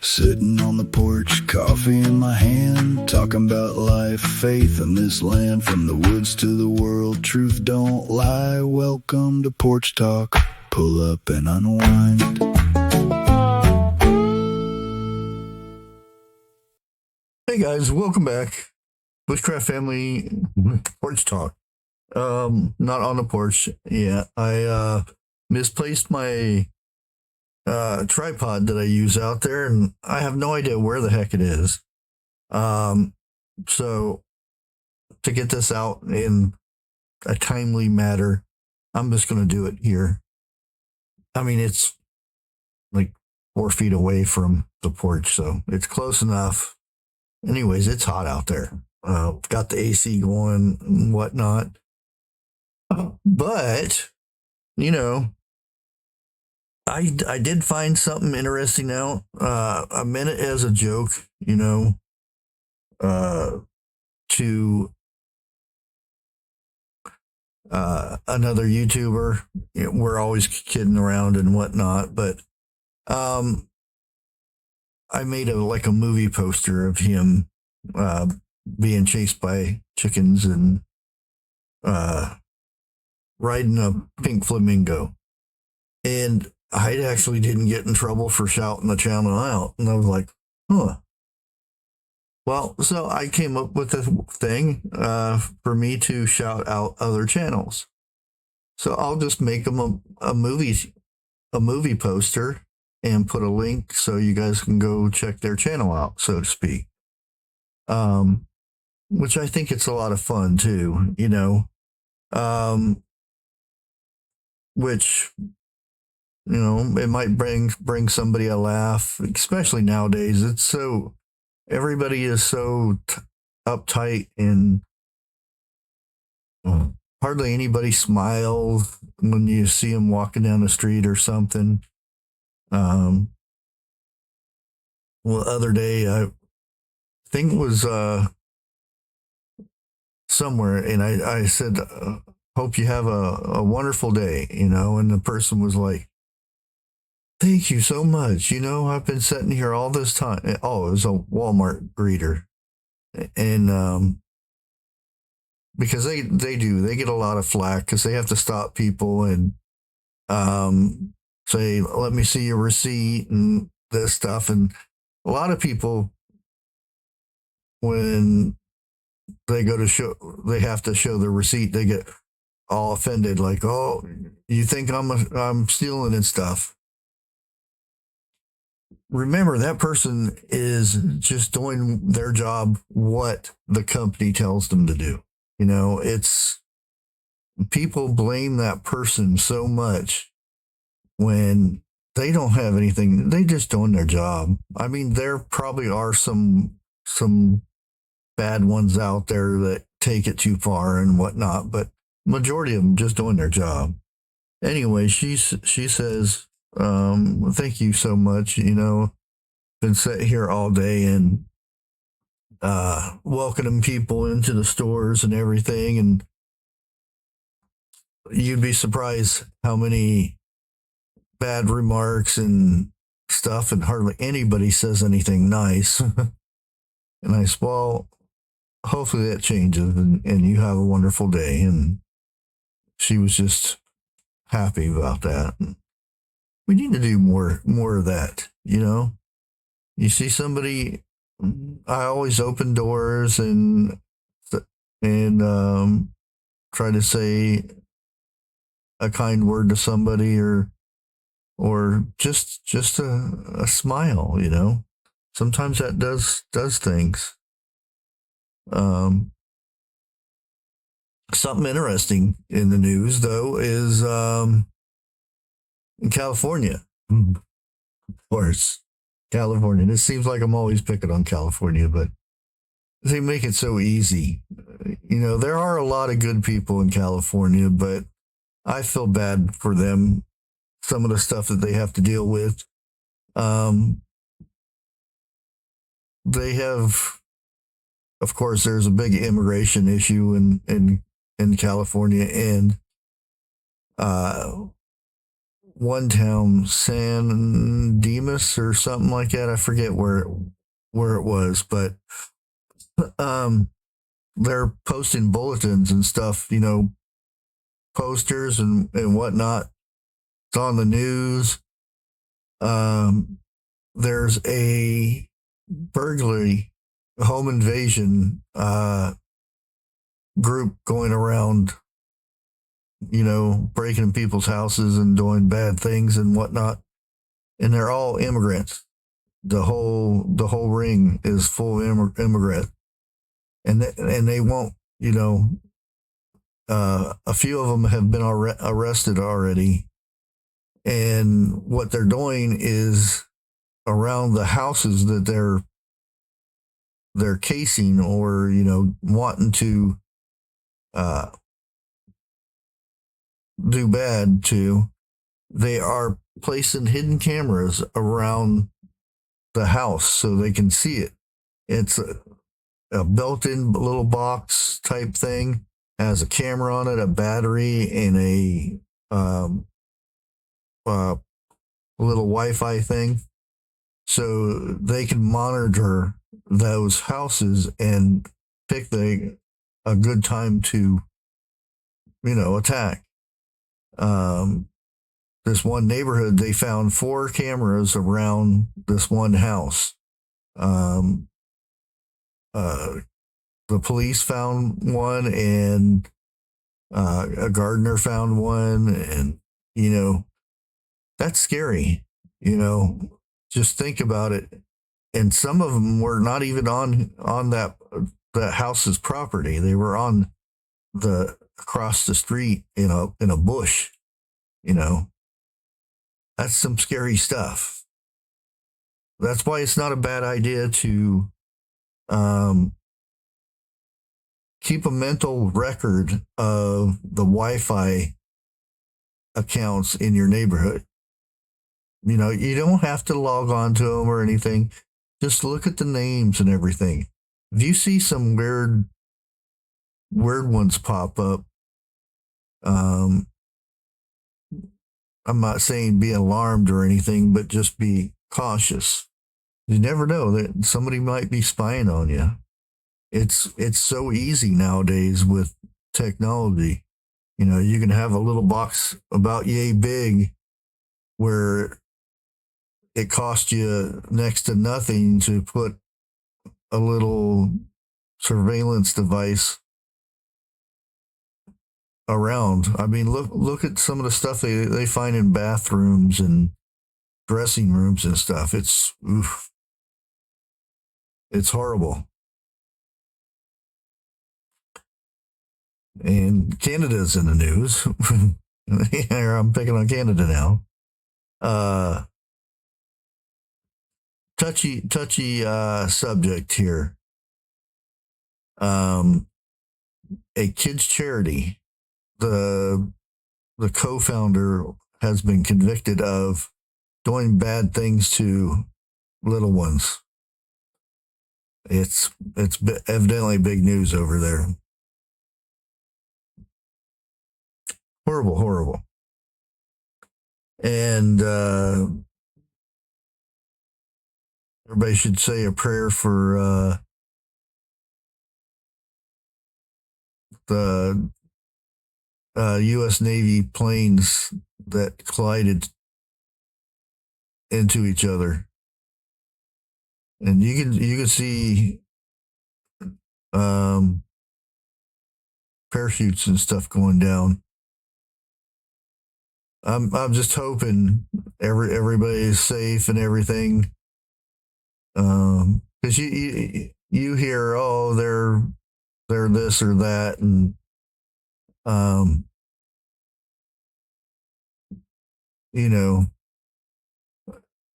Sitting on the porch, coffee in my hand, talking about life, faith in this land, from the woods to the world, truth don't lie. Welcome to Porch Talk, pull up and unwind. Hey guys, welcome back. Bushcraft Family Porch Talk. Not on the porch. Yeah, I misplaced my tripod that I use out there, and I have no idea where the heck it is. So to get this out in a timely matter, I'm just going to do it here. I mean, it's like 4 feet away from the porch, so it's close enough. Anyways, it's hot out there. Got the AC going and whatnot. But, you know, I did find something interesting out. I meant it as a joke, you know, to another YouTuber. You know, we're always kidding around and whatnot, but I made a movie poster of him being chased by chickens and riding a pink flamingo. And I actually didn't get in trouble for shouting the channel out. And I was like, huh. Well, so I came up with a thing for me to shout out other channels. So I'll just make them a movie poster and put a link so you guys can go check their channel out, so to speak. Which I think it's a lot of fun too, you know. Which, you know, it might bring somebody a laugh, especially nowadays. It's so, everybody is so uptight, and hardly anybody smiles when you see them walking down the street or something. Well, the other day, I think it was somewhere, and I said, hope you have a wonderful day, you know, and the person was like, thank you so much. You know, I've been sitting here all this time. Oh, it was a Walmart greeter. And because they get a lot of flack because they have to stop people and say, let me see your receipt and this stuff. And a lot of people, when they go to they have to show their receipt, they get all offended, like, oh, you think I'm stealing and stuff. Remember, that person is just doing their job, what the company tells them to do. You know, it's, people blame that person so much when they don't have anything. They just doing their job. I mean, there probably are some bad ones out there that take it too far and whatnot, but majority of them just doing their job. Anyway, she says, thank you so much. You know, been sitting here all day and welcoming people into the stores and everything, and you'd be surprised how many bad remarks and stuff, and hardly anybody says anything nice. And I said, well, hopefully that changes and you have a wonderful day. And she was just happy about that. We need to do more of that, you know. You see somebody, I always open doors and try to say a kind word to somebody, or just a smile, you know. Sometimes that does things. Something interesting in the news, though, is in California. Of course, California. It seems like I'm always picking on California, but they make it so easy. You know, there are a lot of good people in California, but I feel bad for them, some of the stuff that they have to deal with. They have, of course, there's a big immigration issue in California, and one town, San Dimas or something like that. I forget where it was, but um, they're posting bulletins and stuff, posters and whatnot. It's on the news. There's a burglary, home invasion group going around, breaking people's houses and doing bad things and whatnot. And they're all immigrants. The whole ring is full immigrant, and they won't. A few of them have been arrested already, and what they're doing is around the houses that they're casing or wanting to do bad to. They are placing hidden cameras around the house so they can see it. It's a built-in little box type thing, has a camera on it, a battery, and a little Wi-Fi thing, so they can monitor those houses and pick a good time to attack. This one neighborhood, they found 4 cameras around this one house. The police found one, and a gardener found one, and that's scary. Just think about it. And some of them were not even on that house's property. They were on across the street in a bush. That's some scary stuff. That's why it's not a bad idea to keep a mental record of the Wi-Fi accounts in your neighborhood. You don't have to log on to them or anything. Just look at the names and everything. If you see some weird ones pop up, I'm not saying be alarmed or anything, but just be cautious. You never know that somebody might be spying on you. It's so easy nowadays with technology. You can have a little box about yay big where it costs you next to nothing to put a little surveillance device around. I mean, look at some of the stuff they find in bathrooms and dressing rooms and stuff. It's horrible. And Canada's in the news. I'm picking on Canada now. Touchy subject here. A kids charity. The co-founder has been convicted of doing bad things to little ones. It's evidently big news over there. Horrible. And everybody should say a prayer for the U.S. Navy planes that collided into each other. And you can see parachutes and stuff going down. I'm just hoping everybody is safe and everything. Because you hear, oh, they're this or that, and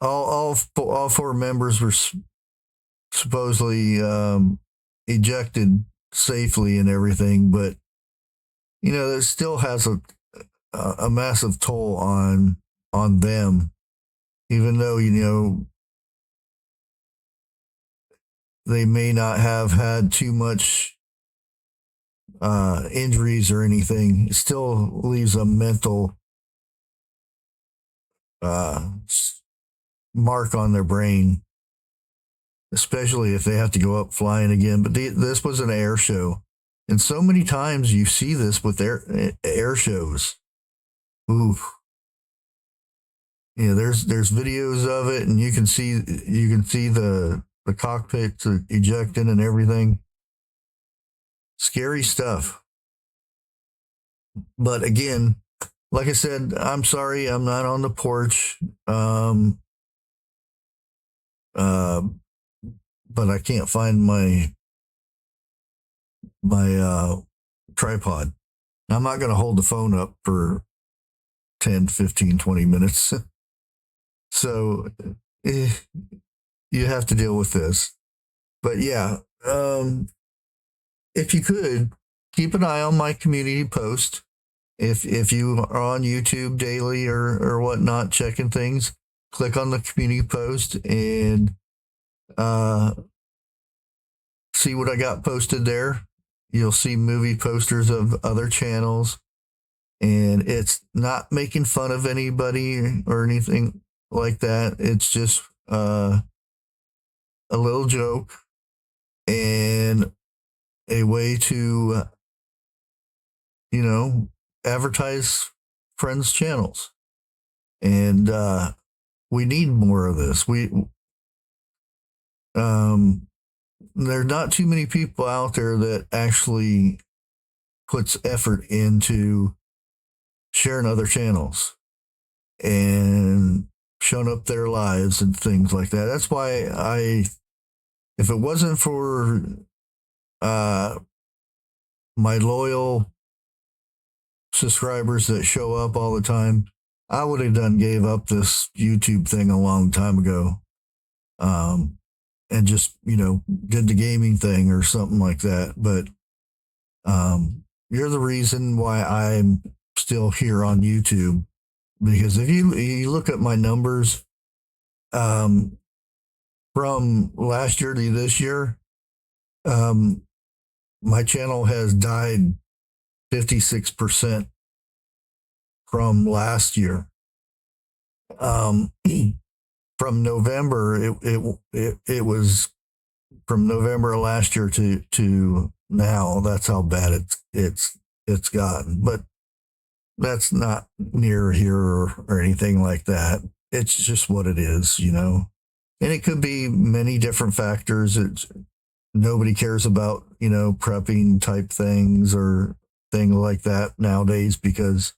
all 4 members were supposedly ejected safely and everything, but it still has a massive toll on them, even though they may not have had too much injuries or anything. It still leaves a mental mark on their brain, especially if they have to go up flying again. But this was an air show. And so many times you see this with air shows. Ooh. Yeah, there's videos of it, and you can see the cockpits ejecting and everything. Scary stuff. But again, like I said, I'm sorry I'm not on the porch. But I can't find my tripod. I'm not going to hold the phone up for 10, 15, 20 minutes. So you have to deal with this. But yeah, if you could, keep an eye on my community post. If you are on YouTube daily or whatnot, checking things, click on the community post and see what I got posted there. You'll see movie posters of other channels, and it's not making fun of anybody or anything like that. It's just a little joke and a way to, advertise friends' channels. And we need more of this. There's not too many people out there that actually puts effort into sharing other channels and showing up their lives and things like that. That's why if it wasn't for my loyal subscribers that show up all the time, I would have gave up this YouTube thing a long time ago. And just, did the gaming thing or something like that. But you're the reason why I'm still here on YouTube. Because if you look at my numbers from last year to this year, my channel has died 56% from last year. From November, it was from November of last year to now. That's how bad it's gotten. But that's not near here or anything like that. It's just what it is, And it could be many different factors. Nobody cares about, prepping type things or things like that nowadays because,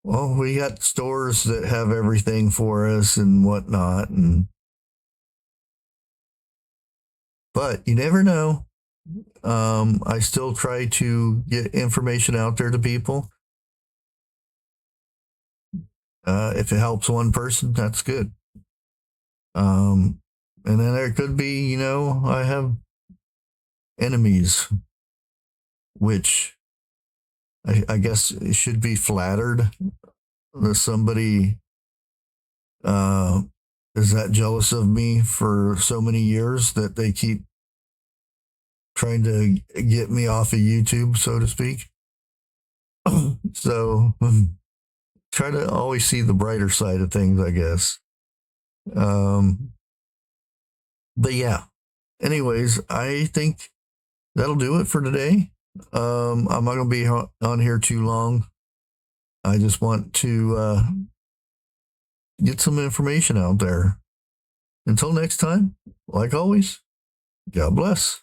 well, we got stores that have everything for us and whatnot. But you never know. I still try to get information out there to people. If it helps one person, that's good. And then there could be, I have enemies, which I guess it should be flattered that somebody is that jealous of me for so many years that they keep trying to get me off of YouTube, so to speak. So try to always see the brighter side of things, I guess. But yeah, anyways, I think that'll do it for today. I'm not going to be on here too long. I just want to get some information out there. Until next time, like always, God bless.